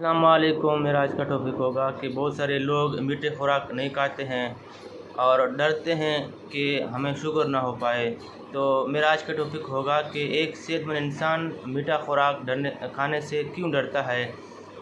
अस्सलामुअलैकुम। मेरा आज का टॉपिक होगा कि बहुत सारे लोग मीठे खुराक नहीं खाते हैं और डरते हैं कि हमें शुगर ना हो पाए। तो मेरा आज का टॉपिक होगा कि एक सेहतमंद इंसान मीठा खुराक खाने से क्यों डरता है।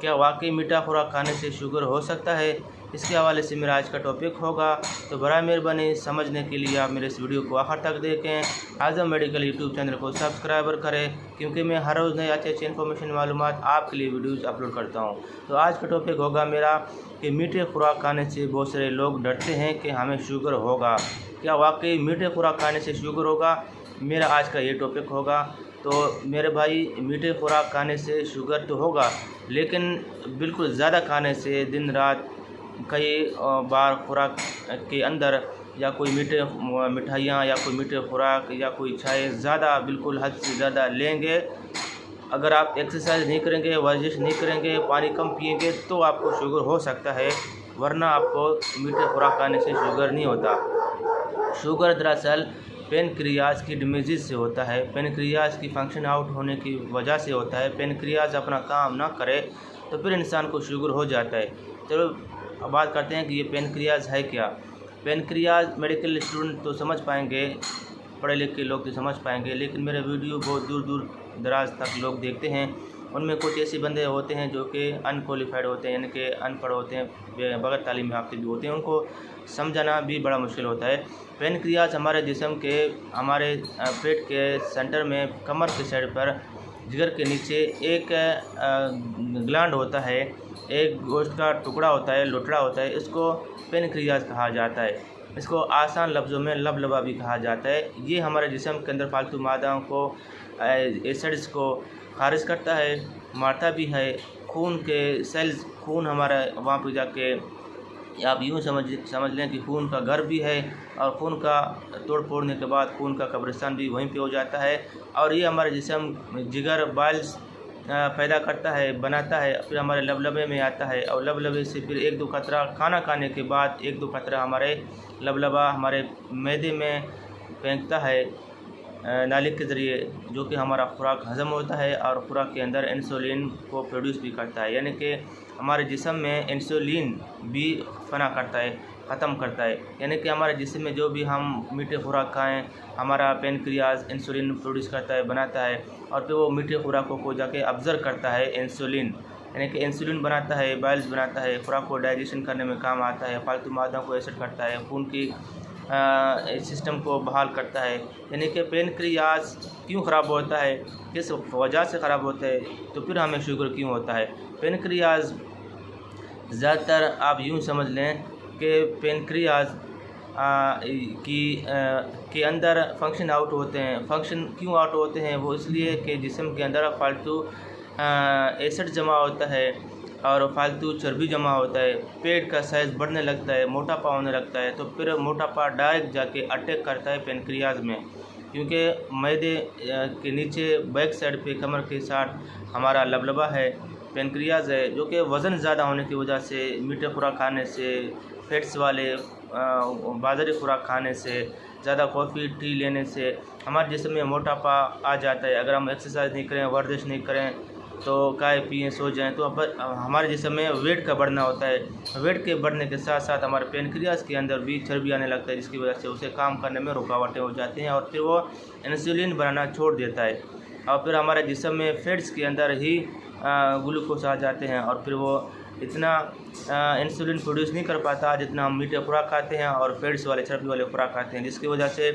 क्या वाकई मीठा खुराक खाने से शुगर हो सकता है? इसके हवाले से मेरा आज का टॉपिक होगा। तो बराए मेहरबानी समझने के लिए आप मेरे इस वीडियो को आखिर तक देखें। आज़म मेडिकल यूट्यूब चैनल को सब्सक्राइबर करें, क्योंकि मैं हर रोज़ नई अच्छी इन्फॉर्मेशन मालूमात आपके लिए वीडियोज़ अपलोड करता हूँ। तो आज का टॉपिक होगा मेरा कि मीठे खुराक खाने से बहुत सारे लोग डरते हैं कि हमें शुगर होगा। क्या वाकई मीठे खुराक खाने से शुगर होगा? मेरा आज का ये टॉपिक होगा। तो मेरे भाई, मीठे खुराक खाने से शुगर तो होगा, लेकिन बिल्कुल ज़्यादा खाने से दिन रात कई बार खुराक के अंदर या कोई मिठाइयाँ या कोई मीठे खुराक या कोई चाय ज़्यादा बिल्कुल हद से ज़्यादा लेंगे, अगर आप एक्सरसाइज नहीं करेंगे, वर्जिश नहीं करेंगे, पानी कम पिएंगे, तो आपको शुगर हो सकता है, वरना आपको मीठे खुराक खाने से शुगर नहीं होता। शुगर दरअसल पेनक्रियाज की डैमेजेस से होता है। पेनक्रियाज की फंक्शन आउट होने की वजह से होता है। पेनक्रियाज अपना काम ना करे तो फिर इंसान को शुगर हो जाता है। चलो अब बात करते हैं कि ये पेनक्रियाज है क्या। पेनक्रियाज मेडिकल स्टूडेंट तो समझ पाएंगे, पढ़े लिखे लोग तो समझ पाएंगे, लेकिन मेरे वीडियो बहुत दूर दूर दराज तक लोग देखते हैं। उनमें कुछ ऐसे बंदे होते हैं जो कि अनक्वालिफाइड होते हैं, यानी कि अनपढ़ होते हैं, बगैर तालीम याफ्ता भी होते हैं, उनको समझाना भी बड़ा मुश्किल होता है। पेनक्रियाज हमारे जिस्म के, हमारे पेट के सेंटर में कमर के साइड पर जिगर के नीचे एक ग्लैंड होता है, एक गोश्त का टुकड़ा होता है, लोटड़ा होता है। इसको पेनक्रियाज कहा जाता है। इसको आसान लफ्ज़ों में लबलबा भी कहा जाता है। ये हमारे जिस्म के अंदर फालतू मादाओं को, एसिड्स को खारिज करता है, मारता भी है। खून के सेल्स, खून हमारा वहाँ पे जाके, आप यूँ समझ लें कि खून का घर भी है, और खून का तोड़ फोड़ने के बाद खून का कब्रिस्तान भी वहीं पे हो जाता है। और ये हमारे जिस्म जिगर बाइल्स पैदा करता है, बनाता है, फिर हमारे लबलबे में आता है, और लबलबे से फिर एक दो कतरा खाना खाने के बाद एक दो कतरा हमारे लबलबा हमारे मैदे में फेंकता है नाली के ज़रिए, जो कि हमारा खुराक हज़म होता है और खुराक के अंदर इंसुलिन को प्रोड्यूस भी करता है। यानी कि हमारे जिस्म में इंसुलिन भी फना करता है, ख़त्म करता है। यानी कि हमारे जिस्म में जो भी हम मीठे खुराक खाएं, हमारा पेनक्रियाज इंसुलिन प्रोड्यूस करता है, बनाता है, और फिर वो मीठे खुराकों को जाके ऑब्ज़र्व करता है इंसुलिन, यानी कि इंसुलिन बनाता है, बाइल्स बनाता है, खुराक को डाइजेशन करने में काम आता है, फालतू मादों को एसिड करता है, खून की सिस्टम को बहाल करता है। यानी कि पेनक्रियाज क्यों ख़राब होता है, किस वजह से ख़राब होता है, तो फिर हमें शुगर क्यों होता है। पेनक्रियाज ज़्यादातर आप यूँ समझ लें कि पेनक्रियाज के अंदर फंक्शन आउट होते हैं। फंक्शन क्यों आउट होते हैं? वो इसलिए कि जिस्म के अंदर फालतू एसिड जमा होता है और फालतू चर्बी जमा होता है, पेट का साइज़ बढ़ने लगता है, मोटापा होने लगता है, तो फिर मोटापा डायरेक्ट जाके अटैक करता है पेनक्रियाज में, क्योंकि मैदे के नीचे बैक साइड पे कमर के साथ हमारा लबलबा है, पेनक्रियाज है, जो कि वज़न ज़्यादा होने की वजह से, मीठे खुराक खाने से, फैट्स वाले बाज़ारी खुराक खाने से, ज़्यादा कॉफ़ी टी लेने से हमारे जिस्म में मोटापा आ जाता है। अगर हम एक्सरसाइज नहीं करें, वर्जिश नहीं करें, तो चाय पिएँ, सो जाएँ, तो हमारे जिस्म में वेट का बढ़ना होता है। वेट के बढ़ने के साथ साथ हमारे पेनक्रियाज के अंदर भी चर्बी आने लगता है, जिसकी वजह से उसे काम करने में रुकावटें हो जाती हैं, और फिर वो इंसुलिन बनाना छोड़ देता है, और फिर हमारे जिस्म में फैट्स के अंदर ही ग्लूकोज आ जाते हैं, और फिर वो इतना इंसुलिन प्रोड्यूस नहीं कर पाता जितना हम मीठे खुराक खाते हैं और फैट्स वाले, चर्बी वाले खुराक खाते हैं, जिसकी वजह से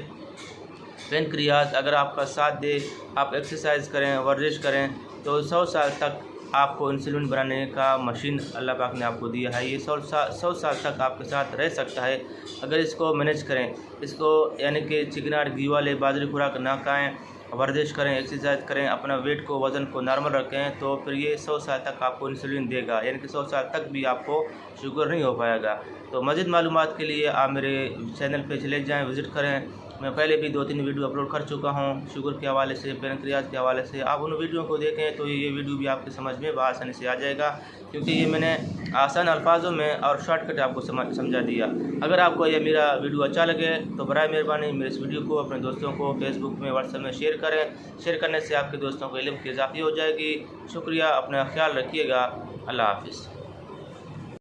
पेनक्रियाज अगर आपका साथ दे, आप एक्सरसाइज करें, वर्जिश करें, तो 100 साल तक आपको इंसुलिन बनाने का मशीन अल्लाह पाक ने आपको दिया है। ये 100 साल तक आपके साथ रह सकता है, अगर इसको मैनेज करें। इसको यानी कि चिकनाट घी वाले बाजरी खुराक ना खाएँ, वर्जिश करें, एक्सरसाइज करें, अपना वेट को, वज़न को नॉर्मल रखें, तो फिर ये 100 साल तक आपको इंसुलिन देगा, यानी कि 100 साल तक भी आपको शुगर नहीं हो पाएगा। तो मज़ीद मालूमात के लिए आप मेरे चैनल पे चले जाएँ, विज़िट करें। मैं पहले भी 2-3 वीडियो अपलोड कर चुका हूँ शुगर के हवाले से, पेनक्रियाज के हवाले से। आप उन वीडियो को देखें तो ये वीडियो भी आपके समझ में आसानी से आ जाएगा, क्योंकि ये मैंने आसान अल्फाजों में और शॉर्टकट आपको समझा दिया। अगर आपको ये मेरा वीडियो अच्छा लगे तो बराए मेहरबानी मेरे इस वीडियो को अपने दोस्तों को फेसबुक में, व्हाट्सएप में शेयर करें। शेयर करने से आपके दोस्तों को इल्म की इजाफ़ी हो जाएगी। शुक्रिया, अपना ख्याल रखिएगा। अल्लाह हाफ़िज़।